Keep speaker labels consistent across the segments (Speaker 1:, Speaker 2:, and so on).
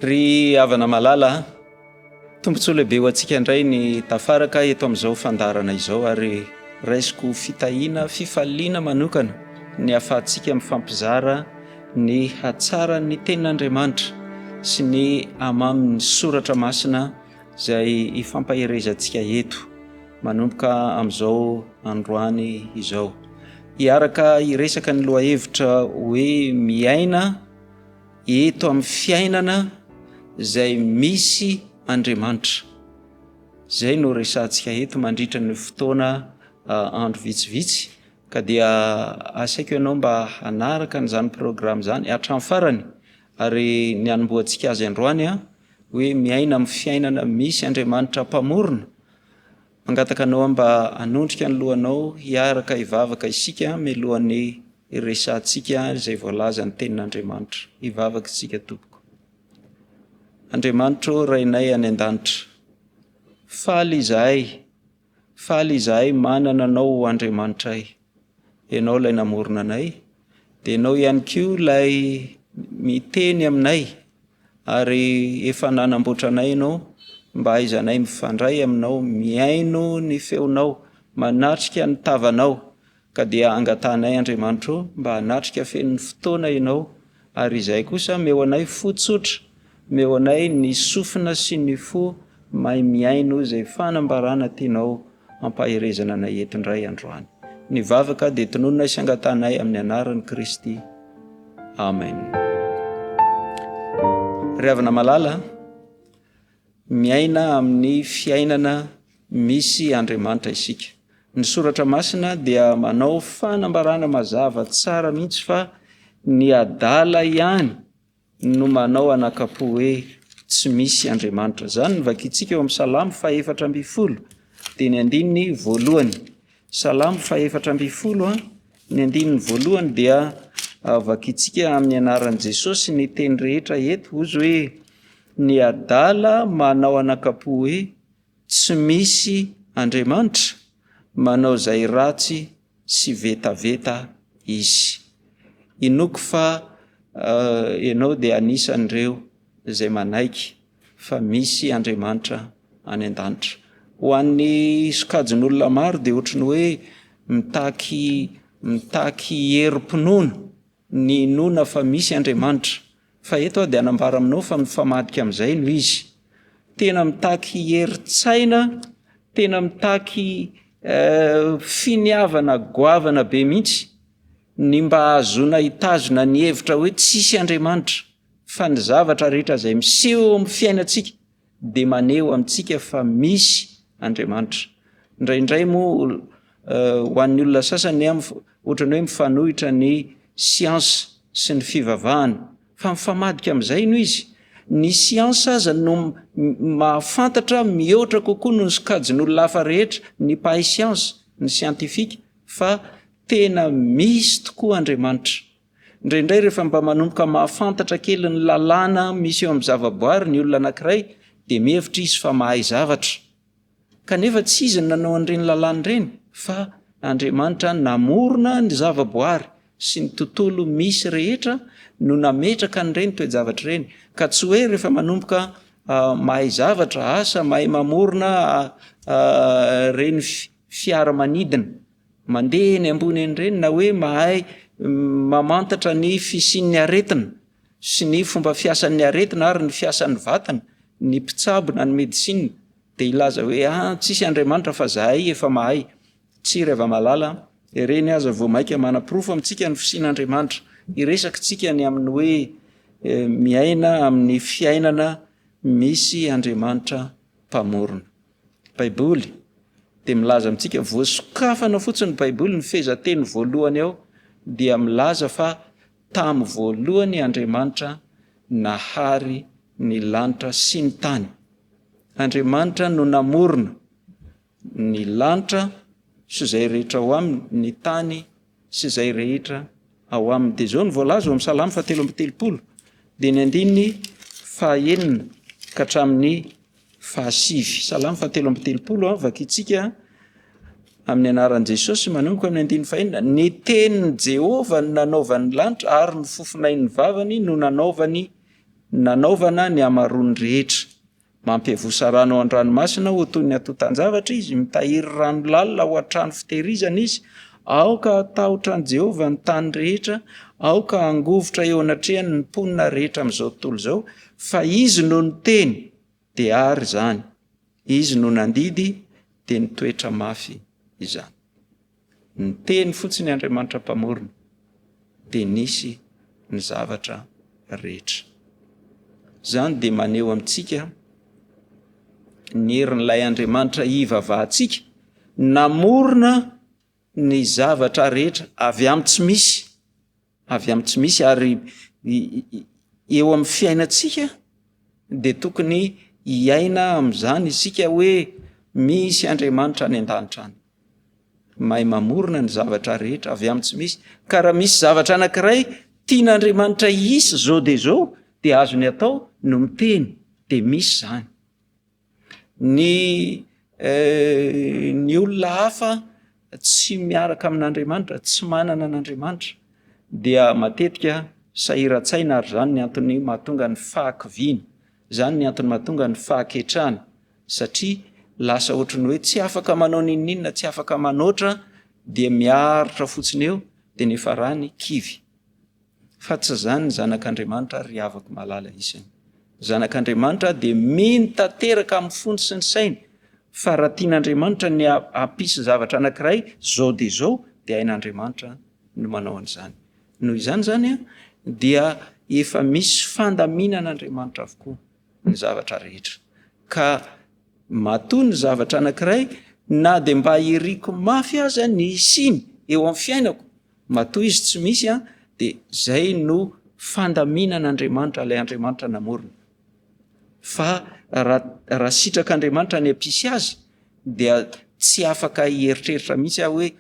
Speaker 1: Ry havana malala, tombontsoa lehibe ho antsika indray ny tafaraka eto amin'izao fandarana izao, ary raisiko fitahiana, fifaliana manokana ny ahafahantsika mifampizara ny hatsara ny tenin'Andriamanitra sy ny amamin'ny soratra masina izay ifampaherezantsika eto manomboka amin'izao androany izao. Hiaraka hiresaka ny lohahevitra hoe miaina eto amin'ny fiainana izay misy Andriamanitra. Izay no resantsika eto mandritra ny fotoana andro vitsivitsy, ka dia asaiko ianao mba hanaraka n'izany programme izany hatramin'ny farany, ary ny hanombohantsika azy androany hoe miaina amin'ny fiainana misy Andriamanitra mpamorona. Mangataka anao mba hanondrika ny lohanao hiaraka hivavaka isika mialohan'ny resantsika izay voalaza ny tenin'Andriamanitra. Hivavaka isika tompoko. Andriamanitra rainay any an-danitra, faly izahay manana anao Andriamanitra ay. Ianao ilay namorona anay, dia ianao ihany koa ilay miteny aminay, ary efa nanamboatra anay ianao mba haizanay mifandray aminao, miaino ny feonao, manatrika ny tavanao. Ka dia angatanay Andriamanitra mba hanatrika fen'ny fotoana ianao, ary izay kosa meo anay fotsotra, meo anay ny sofina sy ny fo mahay miaino izay fanambarana tianao ampaherezana anay eto indray androany. Ny vavaka dia tononona sy angatanay amin'ny anaran'i Kristy. Amen. Ry havana malala, miaina amin'ny fiainana misy Andriamanitra isika. Ny soratra masina dia manao fanambarana mazava tsara mihitsy fa ny adala ihany no manao anakapo hoe tsy misy Andriamanitra. Zany novakitsika eo amin'ny Salamo 140 dia ny andininy voalohany. Salamo 140 ny andininy voalohany dia vakitsika amin'ny anaran'i Jesosy ny teny rehetra eto, ozy hoe ny adala manao anakapo hoe tsy misy Andriamanitra, manao izay ratsy sy vetaveta izy. Inoko fa ianao dia anisan'ireo izay manaiky fa misy Andriamanitra any an-danitra. Ho an'ny sokajin'olona maro dia ohatrany hoe mitaky herim-pinoana ny inona fa misy Andriamanitra, fa eto dia hanambara aminao fa mifamadika amin'izay no izy. Tena mitaky herin-tsaina, tena mitaky finiavana, goavana be mihitsy ny mba azona hitazona ny hevitra hoe tsisy Andriamanitra, fa ny zavatra rehetra izay miseho amin'ny fiainantsika dia maneho amintsika fa misy Andriamanitra. Indraindray moa ho an'ny olona sasany ohatrany hoe mifanohitra ny siansa sy ny fivavahana, fa mifamadika amin'izay no izy. Ny siansa aza no mahafantatra mihoatra kokoa no ny sokajin'olona hafa rehetra, ny mpahay siansa, ny siantifika, fa tena misy tokoa Andriamanitra. Indraindray rehefa mba manomboka mahafantatra kely ny lalàna misy eo amin'ny zavaboary ny olona anankiray, dia mihevitra izy fa mahay zavatra. Kanefa tsy izy ny nanao an'ireny lalàna ireny, fa Andriamanitra namorona ny zavaboary sy ny tontolo misy rehetra no nametraka an'ireny toe-javatra ireny. Ka tsy hoe rehefa manomboka mahay zavatra, asa mahay mamorona reny fiaramanidina, mandeha eny ambony en'ireny, na hoe mahay mamantatra ny fisian'ny aretina sy ny fomba fiasan'ny aretina ary ny fiasan'ny vatana, ny mpitsabo na ny medisina, dia ilaza hoe tsisy Andriamanitra fa zahay efa mahay. Tsy ry hava-malala, ireny aza vao maika manam-porofo amintsika ny fisian'Andriamanitra. Iresaka tsika ny amin'ny hoe miaina amin'ny fiainana misy Andriamanitra mpamorona. Baiboly dia milaza amintsika, voasokafana fotsiny Baiboly ny fehezanteny voalohany ao, dia milaza fa tamin'ny voalohany Andriamanitra nahary ny lanitra sy ny tany. Andriamanitra no namorona ny lanitra sy izay rehetra ao aminy, ny tany sy izay rehetra ao aminy. Dia izao no voalaza ao amin'ny Salamo 130 dia ny andininy 9 ka hatramin'ny 10. Salamo 130 vakitsika amin'ny anaran'i Jesosy manomboka amin'ny andininy 9. Ny tenin'i Jehova no nanaovany lanitra, ary ny fofinain'ny vavany no nanaovany nanaovana ny amarony rehetra, mampiavosa rano ao an-dranomasina ho toy ny atotan-javatra izy, mitahiry rano lalina ho an-trano fitehirizana izy, aoka atahotra ny Jehovah ny tany rehetra, aoka angovotra eo anatrehany ny mponina rehetra amin'izao tontolo izao, fa izy no niteny dia ary izany, izy no nandidy dia nitoetra mafy izany. Niteny fotsiny Andriamanitra mpamorona dia nisy ny zavatra rehetra. Izany dia maneho amintsika ny herin'ilay Andriamanitra hivavahantsika, namorona ny zavatra rehetra avy amin'ny tsy misy, ary eo amin'ny fiainantsika dia tokony hiaina amin'izany isika hoe misy Andriamanitra any an-danitra any. Mahay mamorona ny zavatra rehetra avy amin'ny tsy misy, ka raha misy zavatra anankiray tian'Andriamanitra hisy zao dia zao, dia azony atao no miteny dia misy izany. Ny olona hafa tsy miaraka amin'Andriamanitra, tsy manana an'Andriamanitra, dia matetika sahiran-tsaina, ary izany ny antony mahatonga ny fahakiviana, izany ny antony mahatonga ny fahaketrahana, satria lasa ohatrany hoe tsy afaka manao ninninona, tsy afaka manoatra, dia miaritra fotsiny eo dia ny farany kivy. Fa tsy izany ny zanak'Andriamanitra ry havako malala isany. Zanak'Andriamanitra dia mino tanteraka amin'ny fony sy ny sainy, fa raha tian'Andriamanitra ny hampisy zavatra anankiray zao dia zao, dia hain'Andriamanitra no manao an'izany. Noho izany zany dia efa misy fandaminan'Andriamanitra avokoa ny zavatra rehetra, ka matoa ny zavatra anankiray na dia mba hiriko mafy aza ny isiny eo amin'ny fiainako, matoa izy tsy misy dia zay no fandaminan'Andriamanitra, ilay Andriamanitra namorona. Fa raha sitrak'Andriamanitra ny hampisy azy, dia tsy afaka hieritreritra mihitsy hoe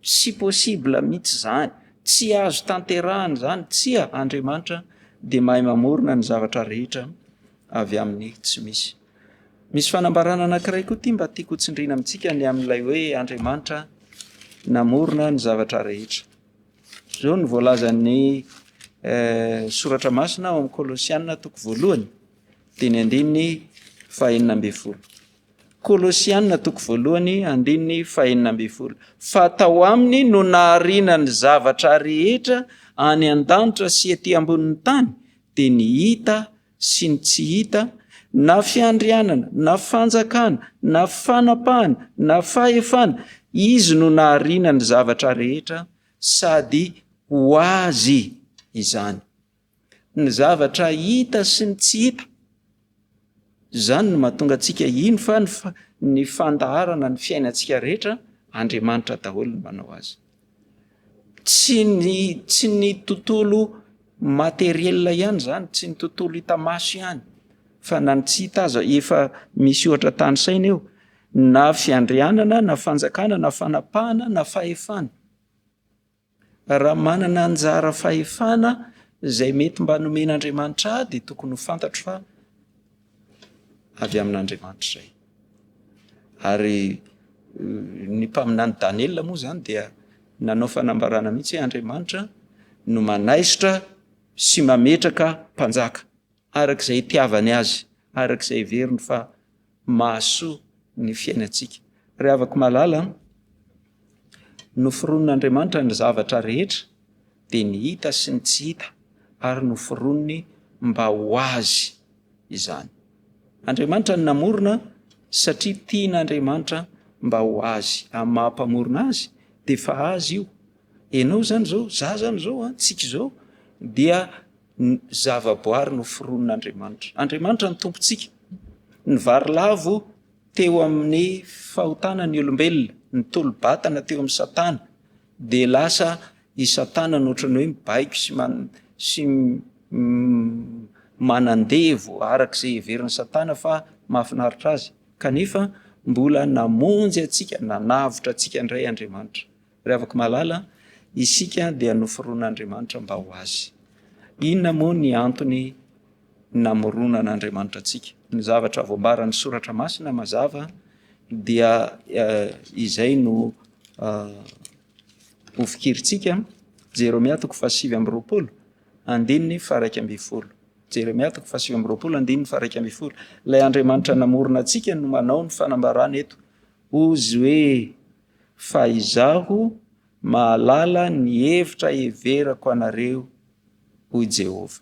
Speaker 1: tsy possible mihitsy izany, tsy azo tanterahana izany, tsy Andriamanitra dia mahay mamorona ny zavatra rehetra avy amin'ny tsy misy. Misy fanambarana anankiray koa mba tiako tsindriana amintsika ny amin'ilay hoe Andriamanitra namorona ny zavatra rehetra. Izao no voalazan'ny soratra masina ao amin'ny Kolosianina 1 dia ny 2:12. Kolosianina 1:12. Fa tao aminy no nahariana ny zavatra rehetra any an-danitra sy ety ambonin'ny tany, dia ny hita sy ny tsy hita, na fiandrianana, na fanjakana, na fanapahana, na fahefana, izy no nahariana ny zavatra rehetra sady ho azy izany. Ny zavatra hita sy ny tsy hita, izany no mahatonga antsika ino fa ny fandaharana ny fiainantsika rehetra, Andriamanitra daholo no manao azy. Tsy ny tontolo materielina ihany izany, tsy ny tontolo hita maso ihany, fa na ny tsy hita aza efa misy ohatra tany saina eo, na fiandrianana, na fanjakana, na fanapahana, na fahefana. Raha manana anjara fahefana izay mety mba nomen'Andriamanitra dia tokony ho fantatro fa avy amin'Andriamanitra izay. Ary ny mpaminany Daniel moa izany dia nanao fanambarana mihitsy hoe Andriamanitra no manaisitra sy mametraka mpanjaka arak'izay itiavany azy, arak'izay veriny fa mahasoa ny fiainantsika. Ry havako malala, noforonon'Andriamanitra ny zavatra rehetra dia ny hita sy ny tsy hita, ary noforonony mba ho azy izany. Andriamanitra ny namorona satria tian'Andriamanitra mba ho azy, amin'ny mahampamorona azy dia fa azy io. Ianao zany zao, za zany zao, tsika zao dia zavaboary noforonon'Andriamanitra. Andriamanitra ny tompontsika. Ny varilavo teo amin'ny fahotanany olombelona, ny tolo-batana teo amin'ny Satana, dia lasa i Satana nohatrany hoe mibaiko sy manandevo arak'izay heverin'ny Satana fa mahafinaritra azy, kanefa mbola namonjy atsika, nanavotra atsika indray Andriamanitra. Ry havako malala, isika dia noforonon'Andriamanitra mba ho azy. Inona moa ny antony namoronan'Andriamanitra atsika? Ny zavatra voambaran'ny soratra masina mazava dia izay no hofikirintsika. Jeremia 7:20, 1:12. Jeremia 7:20 lay Andriamanitra namorona antsika no manao ny fanambarana eto ozy hoe fa izaho mahalala ny hevitra heverako anareo hoy Jehova,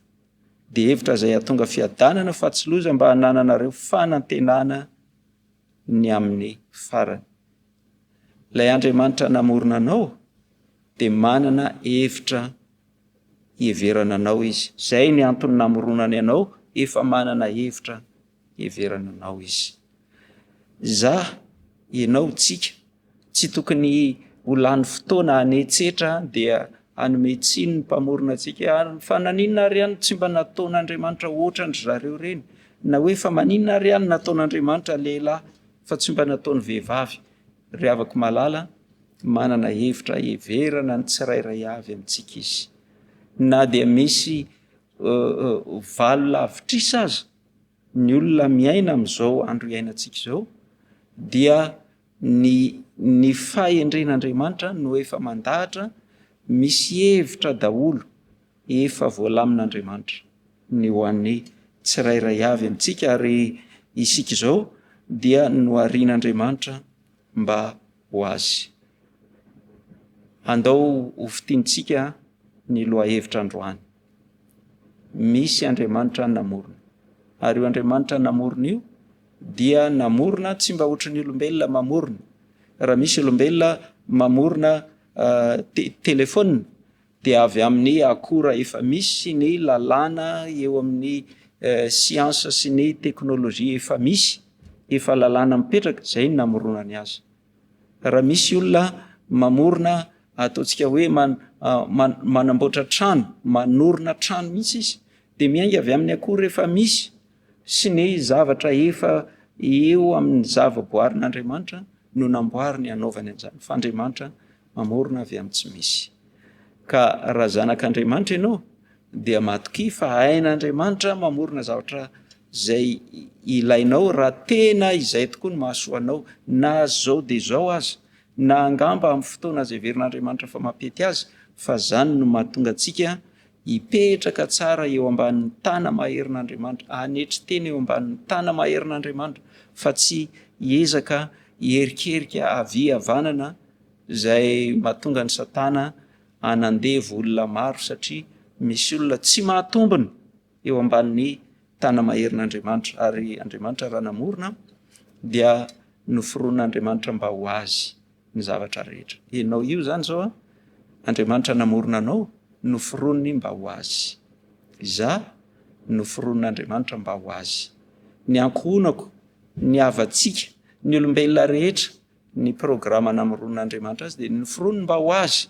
Speaker 1: dia hevitra izay hahatonga fiadanana fahatsiloza mba hanananareo fanantenana ny amin'ny farany. Lay Andriamanitra namorona anao dia manana hevitra heverana anao izy. Zay ny antony namoronany anao, efa manana hevitra heverana anao izy. Ianao tsika tsy tokony ho lany fotoana hanetsetra dia hanome tsiny ny mpamorona antsika fa naninona ary ihany tsy mba nataon'Andriamanitra ohatra ny zareo reny, na hoe fa maninona ary ihany nataon'Andriamanitra lehilahy fa tsy mba nataony vehivavy. Ry havako malala, manana hevitra heverana ny tsirairay avy amintsika izy. Na dia misy valo lavitrisa aza ny olona miaina amin'izao andro iainantsika izao, dia ny fahendren'Andriamanitra no efa mandahatra, misy hevitra daholo efa voalamin'Andriamanitra ny ho an'ny tsirairay avy amintsika, ary isika izao dia noharian'Andriamanitra mba ho azy. Andao ho fitiantsika ny loha-hevitra androany. Misy Andriamanitra namorona, ary io Andriamanitra namorona io dia namorona tsy mba ohatry ny olombelona mamorona. Raha misy olombelona mamorona telefona dia avy amin'ny akora efa misy ny lalàna eo amin'ny siansa sy ny teknôlôjia efa misy, efa lalàna mipetraka, zay ny namoronany azy. Raha misy olona mamorona, ataontsika hoe manamboatra trano, manorina trano mihitsy izy, dia miainga avy amin'ny akora efa misy sy ny zavatra efa eo amin'ny zavaboarin'Andriamanitra no namboariny hanaovany an'izany. Fa Andriamanitra mamorona avy amin'ny tsy misy. Ka raha zanak'Andriamanitra ianao dia matoki fa hain'Andriamanitra mamorona zavatra izay ilainao raha tena izay tokoa no mahasoa anao, na zao dia zao aza, na angamba amin'ny fotoana izay heverin'Andriamanitra fa mampety azy, fa zany no mahatonga antsika hipetraka tsara eo ambanin'ny tana maherin'Andriamanitra, hanetry tena eo ambanin'ny tana maherin'Andriamanitra, fa tsy hiezaka hierikerika havia havanana izay mahatonga ny Satana hanandevo olona maro, satria misy olona tsy mahatombona eo ambanin'ny tana maherin'Andriamanitra. Ary Andriamanitra raha namorona dia noforon'Andriamanitra mba ho azy ny zavatra rehetra. Ianao io zany zao, Andriamanitra namorona anao, noforoniny mba ho azy. Noforon'Andriamanitra mba ho azy. Ny ankohonako, ny havantsika, ny olombelona rehetra, ny programa namoron'Andriamanitra azy dia noforoniny mba ho azy.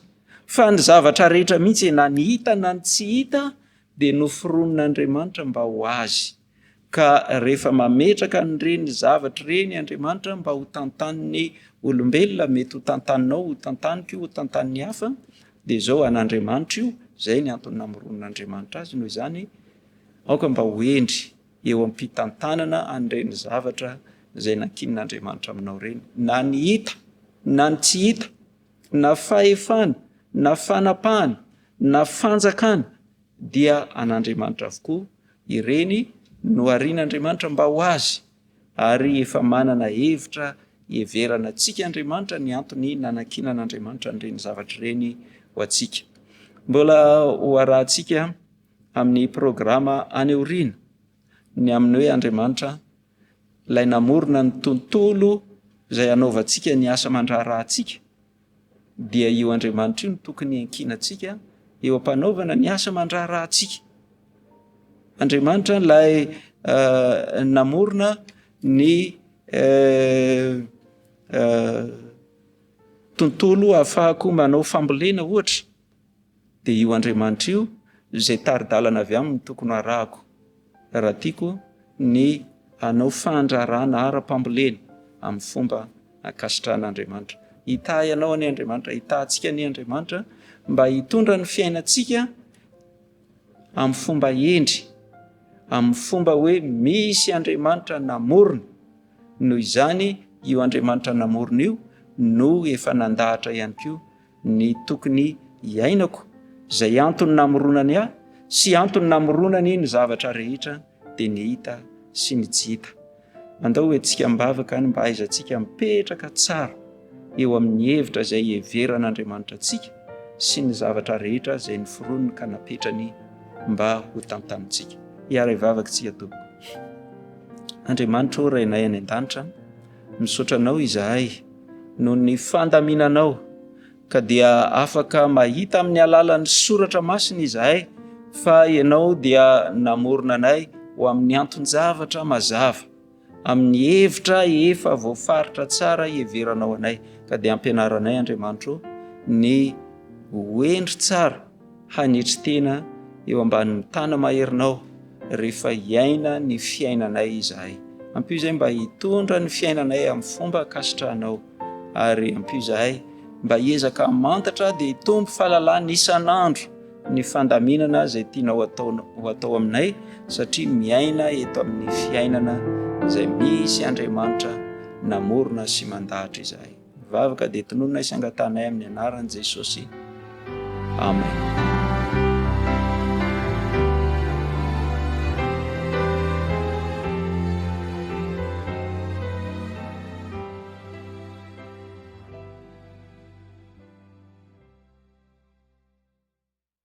Speaker 1: Fa ny zavatra rehetra mihitsy na ny hita na ny tsy hita dia noforon'Andriamanitra mba ho azy. Ka rehefa mametraka n'ireny zavatra ireny Andriamanitra mba ho tantanin'ny olombelona, mety ho tantaninao, ho tantaniko, ho tantanin'ny hafa, dia izao an'Andriamanitra io. Zay ny antony namoron'Andriamanitra azy. Noho izany aoka mba ho endry eo am-pitantanana an'ireny zavatra izay nankin'Andriamanitra aminao ireny, na ny hita na ny tsy hita, na fahefana na fanapahana na fanjakana, dia an'Andriamanitra avokoa ireny no harian'Andriamanitra mba ho azy. Ary efa manana hevitra heverana antsika Andriamanitra, ny antony nanankinan'Andriamanitra n'ireny zavatra ireny ho antsika. Mbola ho arahantsika amin'ny programa any aoriana, ny amin'ny hoe Andriamanitra lay namorona ny tontolo izay hanaovantsika ny asa mandraharahantsika, dia io Andriamanitra io no tokony hankinantsika eo am-panaovana ny asa mandraharahantsika. Andriamanitra lay namorona ny tontolo ahafahako manao fambolena ohatra, dia io Andriamanitra io izay taridalana avy aminy tokony arahako raha tiako ny hanao fandrarana ara-pambolena amin'ny fomba ankasitran'Andriamanitra. Hitahy ianao any Andriamanitra, hitahintsika ny Andriamanitra mba hitondra ny fiainantsika amin'ny fomba endry, amin'ny fomba hoe misy Andriamanitra namorona. Noho izany io Andriamanitra namorona io no efa nandahatra ihany koa ny tokony hiainako, izay antony namoronany ahy sy antony namoronana iny zavatra rehetra dia ny hita sy ny tsy hita. Andao hoentsika mbavaka ny mba aizantsika mipetraka tsara eo amin'ny hevitra izay heveran'Andriamanitra antsika sy ny zavatra rehetra izay noforoniny ka napetrany mba ho tamtamintsika. Hiara hivavaka tompoko. Andriamanitra ray nay any an-danitra, misaotra anao izahay noho ny fandaminanao ka dia afaka mahita amin'ny alalan'ny soratra masina izahay fa ianao dia namorona anay ho amin'ny anton-javatra mazava, amin'ny hevitra efa voafaritra tsara heveranao anay, ka dia ampianaranay Andriamanitra ny hoendry tsara hanetry tena eo ambanin'ny tana maherinao rehefa hiaina ny fiainanay izahay. Ampio izay mba hitondra ny fiainanay amin'ny fomba kasitrahanao, ary ampio izahay mba hiezaka mantatra dia hitombo fahalalana isan'andro ny fandaminana izay tianao atao aminay, satria miaina eto amin'ny fiainana izay misy Andriamanitra namorona sy mandahatra izahay. Vavaka dia tononona isangatanay amin'ny anaran'i Jesosy. Amen.